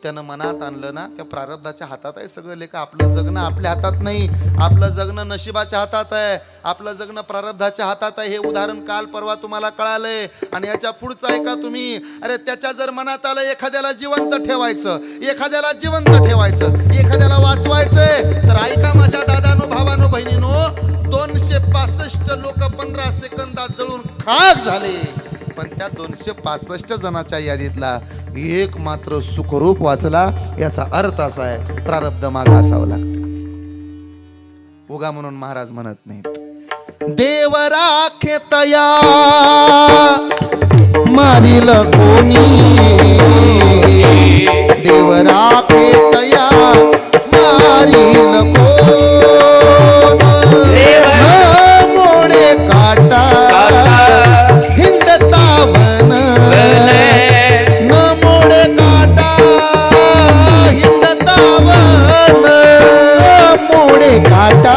त्यानं मनात आणलं ना, त्या प्रारब्धाच्या हातात आहे सगळं. लेका आपलं जगणं आपल्या हातात नाही, आपलं जगणं नशिबाच्या हातात आहे, आपलं जगणं प्रारब्धाच्या हातात आहे. हे उदाहरण काल परवा तुम्हाला कळालंय. आणि याच्या पुढचं आहे का तुम्ही? अरे त्याच्या जर मनात आलं एखाद्याला जिवंत ठेवायचं, एखाद्याला जिवंत ठेवायचं, एखाद्याला वाचवायचंय, तर ऐका माझ्या दादानो, भावानो, बहिणीनो, 265 लोक 15 सेकंदात जळून खाक झाले. पण त्या 265 जणांच्या यादीतला एक मात्र सुखरूप वाचला. याचा अर्थ असा आहे, प्रारब्ध मागं असावं लागतं. उगा म्हणून महाराज म्हणत नाहीत, देव राखे तया मारिल कोणी, देव राखे तया मारिल कोण, मोडे काटा हिंडता वन, न मोडे काटा हिंडता वन, मोडे काटा